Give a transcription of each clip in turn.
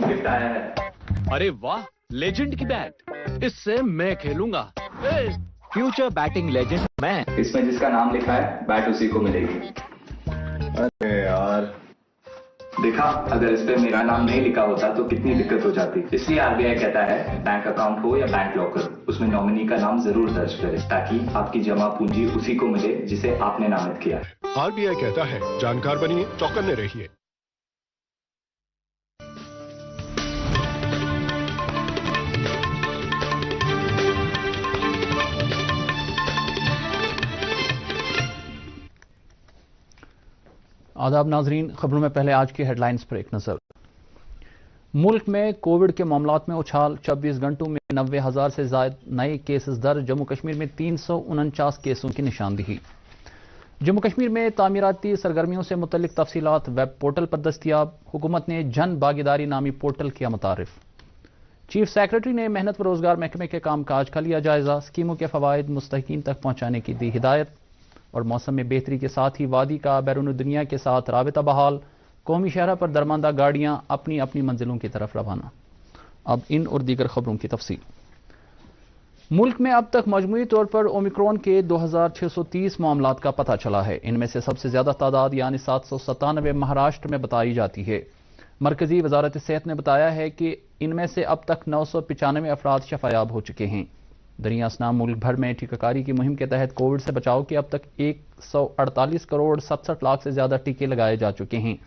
Gift आया है। अरे वाह, लेजेंड की बैट, इससे मैं खेलूंगा। फ्यूचर बैटिंग लेजेंड मैं। इसमें जिसका नाम लिखा है बैट उसी को मिलेगी। अरे यार, देखा, अगर इस पे मेरा नाम नहीं लिखा होता तो कितनी दिक्कत हो जाती। इसलिए आरबीआई कहता है बैंक अकाउंट हो या बैंक लॉकर, उसमें नॉमिनी का नाम जरूर दर्ज करें, ताकि आपकी जमा पूंजी उसी को मिले जिसे आपने नामित किया। आरबीआई कहता है जानकार बनिए, चौकन्ने रहिए। आदाब नाजरीन, खबरों में पहले आज की हेडलाइंस पर एक नजर। मुल्क में कोविड के मामलात में उछाल, 24 घंटों में 90,000 से ज्यादा नए केसेस दर्ज। जम्मू कश्मीर में 349 केसों की निशानदेही। जम्मू कश्मीर में तामीराती सरगर्मियों से मुतल्लिक तफसीलात वेब पोर्टल पर दस्तियाब। हुकूमत ने जन भागीदारी नामी पोर्टल किया मुतारिफ। चीफ सेक्रेटरी ने मेहनत व रोजगार महकमे के काम काज का लिया जायजा। स्कीमों के फवायद मुस्तहिकीन तक पहुंचाने की दी हिदायत। और मौसम में बेहतरी के साथ ही वादी का बैरून दुनिया के साथ राबिता बहाल। कौमी शहरा पर दरमानदा गाड़ियां अपनी अपनी मंजिलों की तरफ रवाना। अब इन और दीगर खबरों की तफसील। मुल्क में अब तक मजमूई तौर पर ओमिक्रॉन के 2630 मामलात का पता चला है। इनमें से सबसे ज्यादा तादाद यानी 797 महाराष्ट्र में बताई जाती है। मरकजी वजारत सेहत ने बताया है कि इनमें से अब तक 995 अफराद शफायाब हो चुके हैं। दरिया असनाम मुल्क भर में टीकाकारी की मुहिम के तहत कोविड से बचाव के अब तक 148 करोड़ 67 लाख से ज्यादा टीके लगाए जा चुके हैं।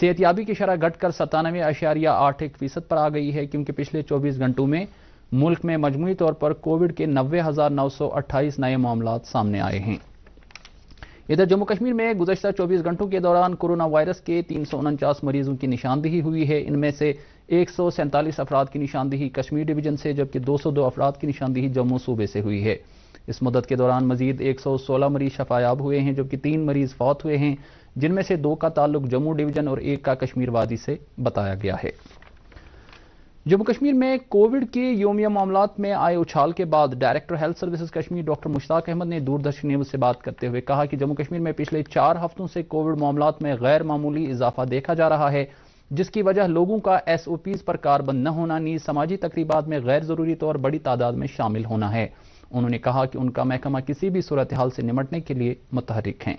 सेहतयाबी की शरह घटकर 97.81% पर आ गई है, क्योंकि पिछले 24 घंटों में मुल्क में मजमूई तौर पर कोविड के 90,928 नए मामलात सामने आए हैं। इधर जम्मू कश्मीर में गुज़श्ता 24 घंटों के दौरान कोरोना वायरस के 349 मरीजों की निशानदेही हुई है। इनमें से 147 अफराद की निशानदेही कश्मीर डिवीजन से, जबकि 202 अफराद की निशानदेही जम्मू सूबे से हुई है। इस मुद्दत के दौरान मजीद 116 मरीज शफायाब हुए हैं, जबकि 3 मरीज फौत हुए हैं, जिनमें से 2 का ताल्लुक जम्मू डिवीजन और 1 का कश्मीर वादी से बताया गया है। जम्मू कश्मीर में कोविड के योमिया मामलात में आए उछाल के बाद director health services Kashmir doctor Mushtaq Ahmad ने दूरदर्शन न्यूज से बात करते हुए कहा कि जम्मू कश्मीर में पिछले 4 हफ्तों से कोविड मामलात में गैर मामूली इजाफा देखा जा रहा है, जिसकी वजह लोगों का SOPs पर कारबंद न होना, नीज समाजी तकरीबात में गैर जरूरी तौर बड़ी तादाद में शामिल होना है। उन्होंने कहा कि उनका महकमा किसी भी सूरत हाल से निपटने के लिए मुतहरिक हैं।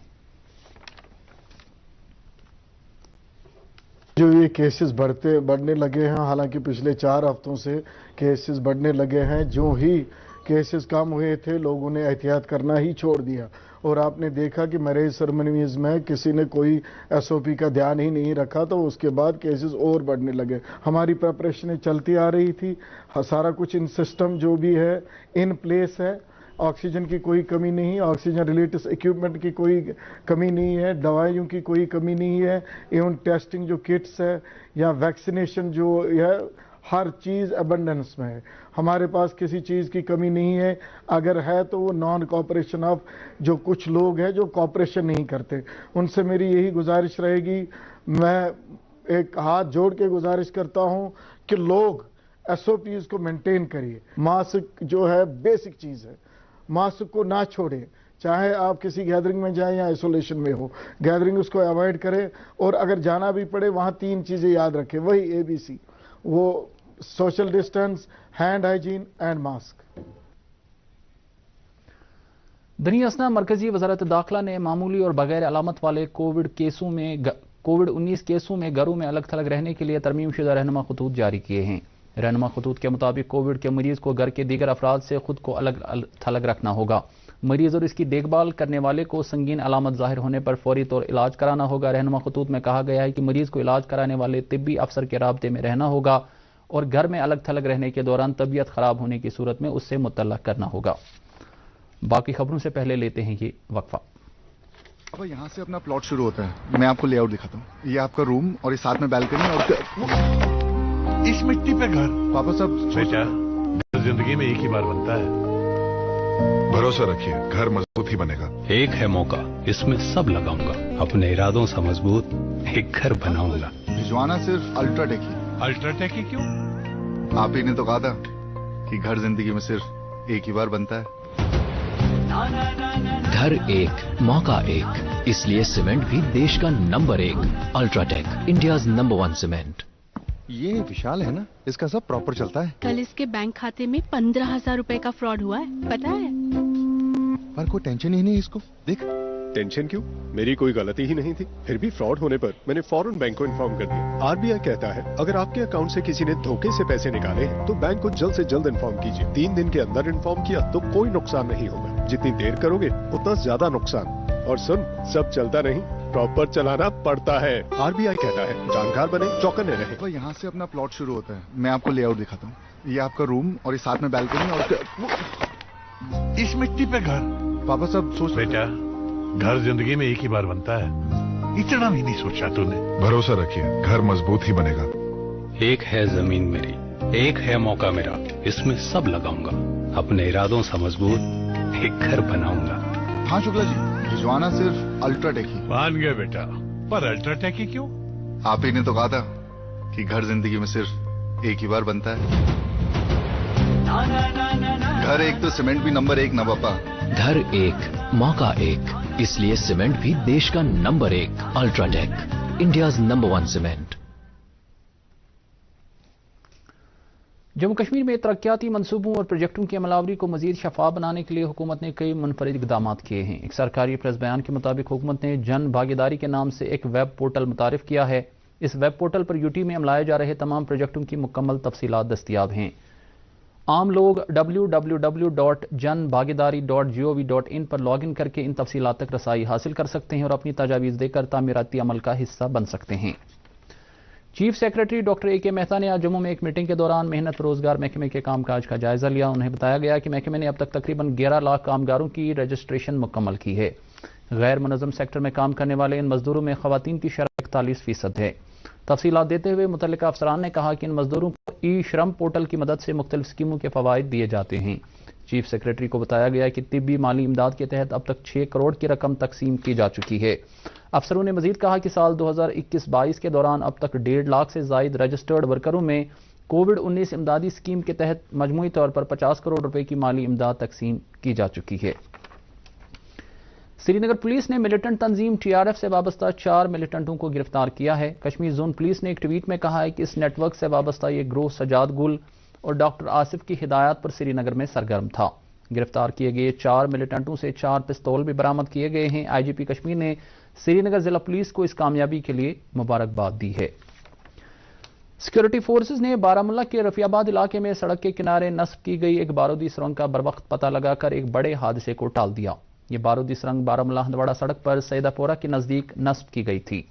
जो ये केसेस बढ़ने लगे हैं, हालांकि पिछले 4 हफ्तों से केसेस बढ़ने लगे हैं। जो ही केसेस कम हुए थे, लोगों ने एहतियात करना ही छोड़ दिया, और आपने देखा कि मैरिज सेरेमनीज में किसी ने कोई SOP का ध्यान ही नहीं रखा, तो उसके बाद केसेस और बढ़ने लगे। हमारी प्रिपरेशनें चलती आ रही थी, सारा कुछ इन सिस्टम जो भी है इन प्लेस है। ऑक्सीजन की कोई कमी नहीं, ऑक्सीजन रिलेटेड इक्विपमेंट की कोई कमी नहीं है, दवाइयों की कोई कमी नहीं है, इवन टेस्टिंग जो किट्स है या वैक्सीनेशन जो है, हर चीज़ अबंडेंस में है। हमारे पास किसी चीज़ की कमी नहीं है। अगर है तो वो नॉन कॉपरेशन ऑफ जो कुछ लोग हैं जो कॉपरेशन नहीं करते, उनसे मेरी यही गुजारिश रहेगी। मैं एक हाथ जोड़ के गुजारिश करता हूँ कि लोग SOPs को मेंटेन करिए। मास्क जो है बेसिक चीज़ है, मास्क को ना छोड़ें, चाहे आप किसी गैदरिंग में जाएं या आइसोलेशन में हो, गैदरिंग उसको अवॉइड करें। और अगर जाना भी पड़े वहाँ 3 चीज़ें याद रखें, वही ABC, वो social distance, hand hygiene and mask. दरिया असना मरकजी वजारत दाखिला ने मामूली और बगैर अलामत वाले कोविड-19 केसों में घरों में अलग थलग रहने के लिए तरमीम शुदा रहनुमा खतूत जारी किए हैं। रहनुमा खतूत के मुताबिक कोविड के मरीज को घर के दीगर अफराद से खुद को अलग थलग रखना होगा। मरीज और इसकी देखभाल करने वाले को संगीन अलामत जाहिर होने पर फौरी तौर इलाज कराना होगा। रहनुमा खतूत में कहा गया है कि मरीज को इलाज कराने वाले तिब्बी अफसर के राब्ते में रहना होगा और घर में अलग थलग रहने के दौरान तबीयत खराब होने की सूरत में उससे मुतल्ला करना होगा। बाकी खबरों से पहले लेते हैं ये वक्फा। अब यहाँ से अपना प्लॉट शुरू होता है। मैं आपको लेआउट दिखाता हूँ। ये आपका रूम और इस साथ में बैल्कनी और इस मिट्टी पे घर। पापा साहब, बेटा, जिंदगी में एक ही बार बनता है, भरोसा रखिए, घर मजबूत ही बनेगा। एक है मौका, इसमें सब लगाऊंगा, अपने इरादों से मजबूत एक घर बनाऊंगा। भिजवाना सिर्फ अल्ट्राटेक ही। अल्ट्राटेक ही क्यों? आप ही ने तो कहा था कि घर जिंदगी में सिर्फ एक ही बार बनता है। घर एक मौका एक, इसलिए सीमेंट भी देश का number 1। UltraTech, India's number 1 cement. ये विशाल है ना, इसका सब प्रॉपर चलता है। कल इसके बैंक खाते में 15,000 रुपए का फ्रॉड हुआ है, पता है? पर कोई टेंशन ही नहीं इसको, देख। टेंशन क्यों? मेरी कोई गलती ही नहीं थी। फिर भी फ्रॉड होने पर मैंने फौरन बैंक को इन्फॉर्म कर दिया। आरबीआई कहता है अगर आपके अकाउंट से किसी ने धोखे से पैसे निकाले हैं तो बैंक को जल्द से जल्द इन्फॉर्म कीजिए। 3 दिन के अंदर इन्फॉर्म किया तो कोई नुकसान नहीं होगा। जितनी देर करोगे उतना ज्यादा नुकसान। और सुन, सब चलता नहीं, प्रॉपर चलाना पड़ता है। आरबीआई कहता है जानकार बने, चौकन्ने रहे। तो यहाँ से अपना प्लॉट शुरू होता है। मैं आपको लेआउट दिखाता हूँ। ये आपका रूम और इस साथ में बैल्कनी और इस मिट्टी पे घर। पापा सब सोच बेटा, घर जिंदगी में एक ही बार बनता है, इतना भी नहीं सोचा तूने। भरोसा रखिए, घर मजबूत ही बनेगा। एक है जमीन मेरी, एक है मौका मेरा, इसमें सब लगाऊंगा। अपने इरादों से मजबूत एक घर बनाऊंगा। हाँ शुक्ला जी, भिजवाना सिर्फ अल्ट्राटेक ही। मान गए बेटा, पर अल्ट्राटेक ही क्यों? आप ही ने तो कहा था कि घर जिंदगी में सिर्फ एक ही बार बनता है। घर एक तो सीमेंट भी नंबर 1 ना पापा। घर एक मौका एक, इसलिए सीमेंट भी देश का number 1। UltraTech, India's number 1 cement. Jammu Kashmir में तरक्याती मंसूबों और प्रोजेक्टों की अमलावरी को मजीद शफाफ बनाने के लिए हुकूमत ने कई मुनफरिद इकदाम किए हैं। एक सरकारी प्रेस बयान के मुताबिक हुकूमत ने जन भागीदारी के नाम से एक वेब पोर्टल मुतारिफ किया है। इस वेब पोर्टल पर यूटी में अमलाए जा रहे तमाम प्रोजेक्टों की मुकम्मल तफसीलात दस्तियाब हैं। आम लोग www.janbhagidari.gov.in पर लॉगिन करके इन तफसीलात तक रसाई हासिल कर सकते हैं और अपनी तजावीज़ देकर तामीराती अमल का हिस्सा बन सकते हैं। Chief secretary doctor A K. Mehta ने आज जम्मू में एक मीटिंग के दौरान मेहनत रोजगार महकमे के कामकाज का जायजा लिया। उन्हें बताया गया कि महकमे ने अब तक तकरीबन 11 लाख कामगारों की रजिस्ट्रेशन मुकम्मल की है। गैर मुनज़्ज़म सेक्टर में काम करने वाले इन मजदूरों में खवातीन की शरह 41% है। तफसीलात देते हुए मुतल्लिका अफसरान ने कहा कि इन मजदूरों को ई श्रम पोर्टल की मदद से मुख्तलिफ स्कीमों के फवाइद दिए जाते हैं। चीफ सेक्रेटरी को बताया गया कि तिब्बी माली इमदाद के तहत अब तक 6 करोड़ की रकम तकसीम की जा चुकी है। अफसरों ने मजीद कहा कि साल 2021-22 के दौरान अब तक 1.5 लाख से जायद रजिस्टर्ड वर्करों में कोविड-19 इमदादी स्कीम के तहत मजमूई तौर पर 50 करोड़ रुपए की माली इमदाद तकसीम की जा चुकी है। श्रीनगर पुलिस ने मिलिटेंट तंजीम TRF से वाबस्ता 4 मिलिटेंटों को गिरफ्तार किया है। कश्मीर जोन पुलिस ने एक ट्वीट में कहा है कि इस नेटवर्क से वाबस्ता ये ग्रोह सजाद गुल और डॉक्टर आसिफ की हिदायत पर श्रीनगर में सरगर्म था। गिरफ्तार किए गए 4 मिलिटेंटों से 4 पिस्तौल भी बरामद किए गए हैं। IGP कश्मीर ने श्रीनगर जिला पुलिस को इस कामयाबी के लिए मुबारकबाद दी है। सिक्योरिटी फोर्सेज ने बारामुल्ला के रफियाबाद इलाके में सड़क के किनारे नस्ब की गई एक बारूदी सुरंग का बरवक्त पता लगाकर एक बड़े हादसे को टाल दिया। ये बारूदी सुरंग बारामुल्ला हंदवाड़ा सड़क पर सैदापोरा के नजदीक नस्ब की गई थी।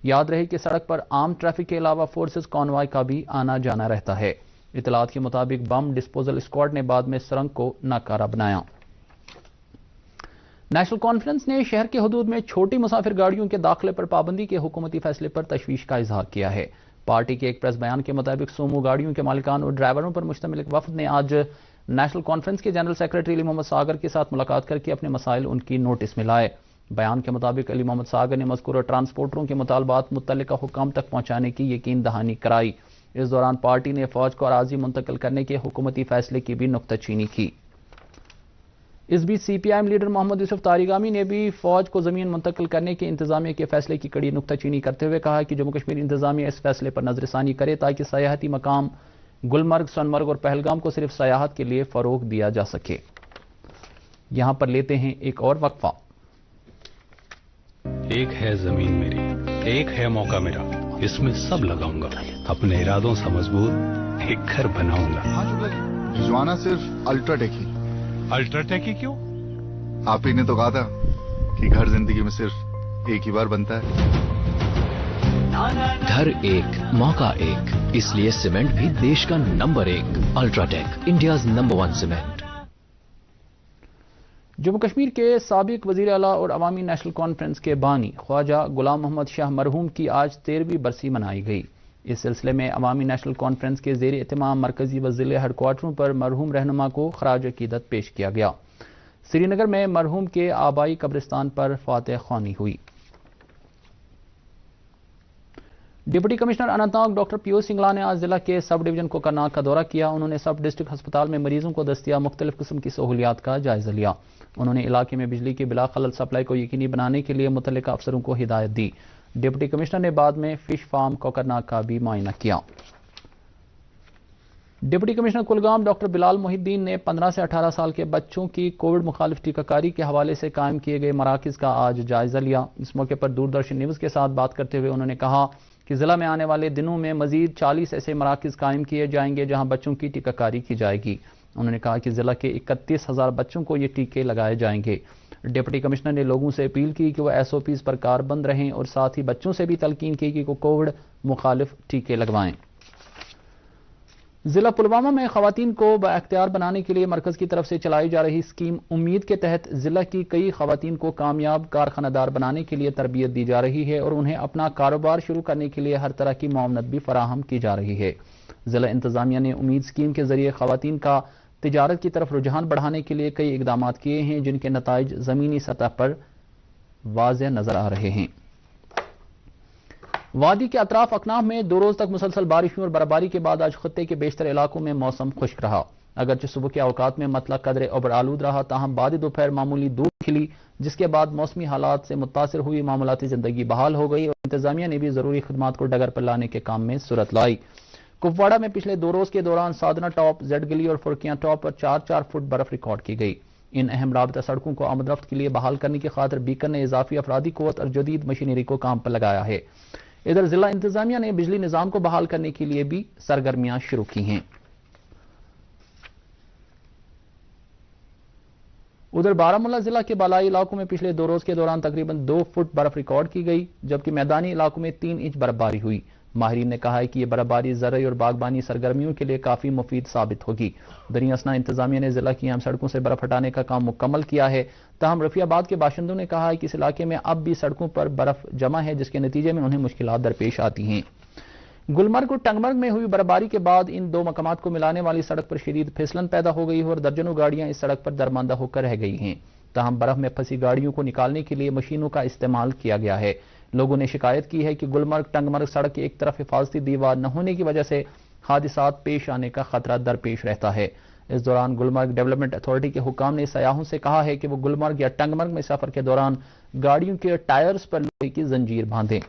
याद रहे कि सड़क पर आम ट्रैफिक के अलावा फोर्सेज कॉन्वॉय का भी आना जाना रहता है। इतलात के मुताबिक बम डिस्पोजल स्क्वाड ने बाद में सुरंग को नाकारा बनाया। नेशनल कॉन्फ्रेंस ने शहर के हदूद में छोटी मुसाफिर गाड़ियों के दाखिले पर पाबंदी के हुकूमती फैसले पर तशवीश का इजहार किया है। पार्टी के एक प्रेस बयान के मुताबिक सोमो गाड़ियों के मालिकान और ड्राइवरों पर मुश्तमिल एक वफद ने आज नेशनल कॉन्फ्रेंस के जनरल सेक्रेटरी अली मोहम्मद सागर के साथ मुलाकात करके अपने मसाइल उनकी नोटिस में लाए। बयान के मुताबिक अली मोहम्मद सागर ने मज़कूरा ट्रांसपोर्टरों के मुतालबात मुत्तल्लिका हुकाम तक पहुंचाने की यकीन दहानी कराई। इस दौरान पार्टी ने फौज को अराजी मुंतकिल करने के हुकूमती फैसले की भी नुक्ताचीनी की। इस बीच CPIM लीडर मोहम्मद यूसुफ तारिगामी ने भी फौज को जमीन मुंतकिल करने के इंतजामिया के फैसले की कड़ी नुक्ताचीनी करते हुए कहा कि जम्मू कश्मीर इंतजामिया इस फैसले पर नजरसानी करे ताकि सयाहती मकाम गुलमर्ग, सोनमर्ग और पहलगाम को सिर्फ सयाहत के लिए फरोग दिया जा सके। यहां पर लेते हैं एक और वक्फा। एक है जमीन मेरी, एक है मौका मेरा, इसमें सब लगाऊंगा। अपने इरादों से मजबूत एक घर बनाऊंगा। हाँ शुक्ला जी, भिजवाना सिर्फ अल्ट्राटेक ही। अल्ट्राटेक ही क्यों? आप ही ने तो कहा था कि घर जिंदगी में सिर्फ एक ही बार बनता है। घर एक मौका एक, इसलिए सीमेंट भी देश का number 1। UltraTech, India's number 1 cement. Jammu Kashmir के साबिक वजीर आला और अवामी नेशनल कॉन्फ्रेंस के बानी ख्वाजा गुलाम मोहम्मद शाह मरहूम की आज 13वीं बरसी मनाई गई। इस सिलसिले में अवामी नेशनल कॉन्फ्रेंस के ज़ेर एहतमाम मरकजी व ज़िले हेडक्वार्टरों पर मरहूम रहनुमा को खराज अकीदत पेश किया गया। श्रीनगर में मरहूम के आबाई कब्रिस्तान पर फातह ख्वानी हुई। Deputy commissioner Anantnag doctor Piyush Singla ने आज जिला के सब डिवीजन कोकरनाग का दौरा किया। उन्होंने सब डिस्ट्रिक्ट अस्पताल में मरीजों को दस्तियाब मुख्तलिफ किस्म की सहूलियात का जायजा लिया। उन्होंने इलाके में बिजली की बिला खलल सप्लाई को यकीनी बनाने के लिए मुतल्लिका अफसरों को हिदायत दी। डिप्टी कमिश्नर ने बाद में फिश फार्म कोकरनाग का भी मुआयना किया। Deputy commissioner Kulgam doctor Bilal Mohiddin ने 15 से 18 साल के बच्चों की कोविड मुखालिफ टीकाकारी के हवाले से कायम किए गए मराकज़ का आज जायजा लिया। इस मौके पर दूरदर्शन न्यूज़ के साथ बात करते हुए उन्होंने कहा कि जिला में आने वाले दिनों में मजीद 40 ऐसे मराकज़ कायम किए जाएंगे जहां बच्चों की टीकाकारी की जाएगी। उन्होंने कहा कि जिला के 31,000 बच्चों को ये टीके लगाए जाएंगे। डिप्टी कमिश्नर ने लोगों से अपील की कि वह SOPs पर कारबंद रहें और साथ ही बच्चों से भी तलकीन की कि वो कोविड मुखालिफ टीके लगवाएं। जिला पुलवामा में खवातीन को बाइख्तियार बनाने के लिए मरकज की तरफ से चलाई जा रही स्कीम उम्मीद के तहत जिला की कई खवातीन को कामयाब कारखानादार बनाने के लिए तरबियत दी जा रही है और उन्हें अपना कारोबार शुरू करने के लिए हर तरह की मुआवनत भी फराहम की जा रही है। जिला इंतजामिया ने उम्मीद स्कीम के जरिए खवातीन का तिजारत की तरफ रुझान बढ़ाने के लिए कई इकदाम किए हैं जिनके नताइज जमीनी सतह पर वाज़ेह नजर आ रहे हैं। वादी के अतराफ अकनाफ में 2 रोज तक मुसलसल बारिश और बर्फबारी के बाद आज खत्ते के बेशतर इलाकों में मौसम खुश्क रहा। अगरचे सुबह के औकात में मतला कदरे उबर आलूद रहा, ताहम बाद दोपहर मामूली धूप खिली, जिसके बाद मौसमी हालात से मुतासिर हुई मामूलाती जिंदगी बहाल हो गई और इंतजामिया ने भी जरूरी खदमात को डगर पर लाने के काम में सूरत लाई। कुपवाड़ा में पिछले 2 रोज के दौरान साधना टॉप, जेड गली और फुरकियां टॉप पर 4-4 फुट बर्फ रिकॉर्ड की गई। इन अहम राबता सड़कों को आमदरफ्त के लिए बहाल करने की खातिर बीकर ने इजाफी अफराधी कुव्वत और जदीद मशीनरी को काम पर लगाया है। इधर जिला इंतजामिया ने बिजली निजाम को बहाल करने के लिए भी सरगर्मियां शुरू की हैं। उधर बारामूला जिला के बालाई इलाकों में पिछले 2 रोज के दौरान तकरीबन 2 फुट बर्फ रिकॉर्ड की गई, जबकि मैदानी इलाकों में 3 इंच बर्फबारी हुई। माहिरीन ने कहा है कि यह बर्फबारी ज़रई और बागबानी सरगर्मियों के लिए काफी मुफीद साबित होगी। दरियासना इंतजामिया ने जिला की अहम सड़कों से बर्फ हटाने का काम मुकम्मल किया है। ताहम रफियाबाद के बाशिंदों ने कहा है कि इस इलाके में अब भी सड़कों पर बर्फ जमा है, जिसके नतीजे में उन्हें मुश्किलात दरपेश आती हैं। गुलमर्ग और टंगमर्ग में हुई बर्फबारी के बाद इन 2 मकामात को मिलाने वाली सड़क पर शदीद फिसलन पैदा हो गई है और दर्जनों गाड़ियां इस सड़क पर दरमांदा होकर रह गई हैं। ताहम बर्फ में फंसी गाड़ियों को निकालने के लिए मशीनों का इस्तेमाल किया गया है। लोगों ने शिकायत की है कि गुलमर्ग टंगमर्ग सड़क की एक तरफ हिफाजती दीवार न होने की वजह से हादिसात पेश आने का खतरा दरपेश रहता है। इस दौरान गुलमर्ग डेवलपमेंट अथॉरिटी के हुकाम ने सयाहों से कहा है कि वो गुलमर्ग या टंगमर्ग में सफर के दौरान गाड़ियों के टायर्स पर लोहे की जंजीर बांधें।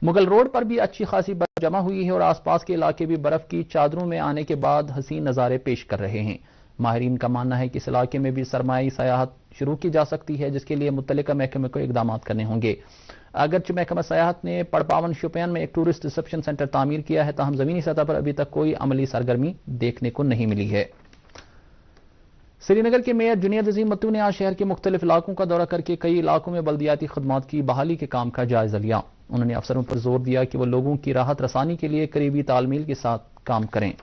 मुगल रोड पर भी अच्छी खासी बर्फ जमा हुई है और आसपास के इलाके भी बर्फ की चादरों में आने के बाद हसीन नज़ारे पेश कर रहे हैं। माहिरीन का मानना है कि इस इलाके में भी सरमाई सयाहत शुरू की जा सकती है, जिसके लिए मुतल्लिका महकमे को इकदाम करने होंगे। अगरचे महकमा सयाहत ने पड़पावन शोपियान में एक टूरिस्ट रिसेप्शन सेंटर तामीर किया है, ताहम जमीनी सतह पर अभी तक कोई अमली सरगर्मी देखने को नहीं मिली है। श्रीनगर के मेयर जुनैद अजीम मत्तू ने आज शहर के मुख्तलिफ इलाकों का दौरा करके कई इलाकों में बल्दियाती खदमात की बहाली के काम का जायजा लिया। उन्होंने अफसरों पर जोर दिया कि वो लोगों की राहत रसानी के लिए करीबी तालमील के साथ काम करें।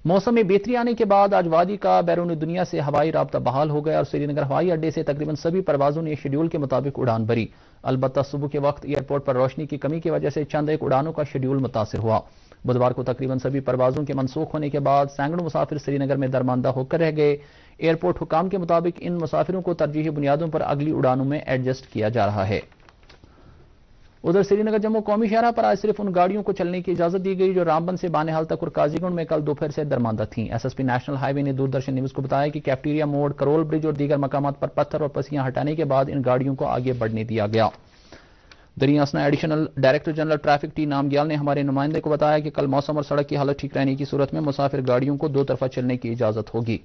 मौसम में बेहतरी आने के बाद आज वादी का बैरून दुनिया से हवाई राब्ता बहाल हो गया और श्रीनगर हवाई अड्डे से तकरीबन सभी परवाजों ने शेड्यूल के मुताबिक उड़ान भरी। अलबत्ता सुबह के वक्त एयरपोर्ट पर रोशनी की कमी की वजह से चंद एक उड़ानों का शेड्यूल मुतासिर हुआ। बुधवार को तकरीबन सभी परवाजों के मनसूख होने के बाद सैकड़ों मुसाफिर श्रीनगर में दरमांदा होकर रह गए। एयरपोर्ट हुकाम के मुताबिक इन मुसाफिरों को तरजीही बुनियादों पर अगली उड़ानों में एडजस्ट किया जा रहा है। उधर श्रीनगर जम्मू कौमी शहरा पर आज सिर्फ उन गाड़ियों को चलने की इजाजत दी गई जो रामबन से बानेहाल तक और काजीगुंड में कल दोपहर से दरमांदा थीं। एसएसपी नेशनल हाईवे ने दूरदर्शन न्यूज को बताया कि कैफ्टेरिया मोड़, करोल ब्रिज और दीगर मकामात पर पत्थर और पसियां हटाने के बाद इन गाड़ियों को आगे बढ़ने दिया गया। दरियासना additional director general traffic T Namgyal ने हमारे नुमाइंदे को बताया कि कल मौसम और सड़क की हालत ठीक रहने की सूरत में मुसाफिर गाड़ियों को 2 तरफा चलने की इजाजत होगी।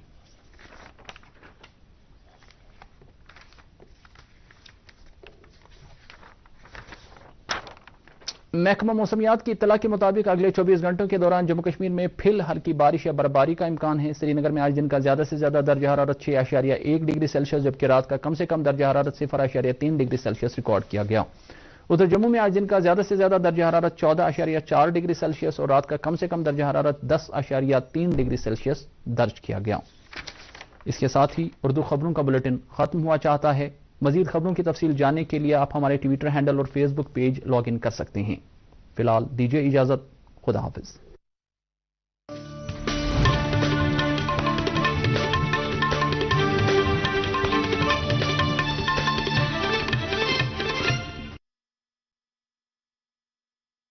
महकमा मौसमियात की इत्तला के मुताबिक अगले 24 घंटों के दौरान जम्मू कश्मीर में फिल हल्की बारिश या बर्फबारी का इम्कान है। श्रीनगर में आज दिन का ज्यादा से ज्यादा दर्जा हरारत 6.1 डिग्री सेल्सियस जबकि रात का कम से कम दर्जा हरारत 0.3 डिग्री सेल्सियस रिकॉर्ड किया गया। उधर जम्मू में आज दिन का ज्यादा से ज्यादा दर्जा हरारत 14.4 डिग्री सेल्सियस और रात का कम से कम दर्जा हरारत 10.3 डिग्री सेल्सियस दर्ज किया गया। इसके साथ ही उर्दू खबरों का बुलेटिन खत्म हुआ चाहता है। मजीद खबरों की तफसील जानने के लिए आप हमारे ट्विटर हैंडल और फेसबुक पेज लॉग इन कर सकते हैं। फिलहाल दीजिए इजाजत, खुदा हाफिज।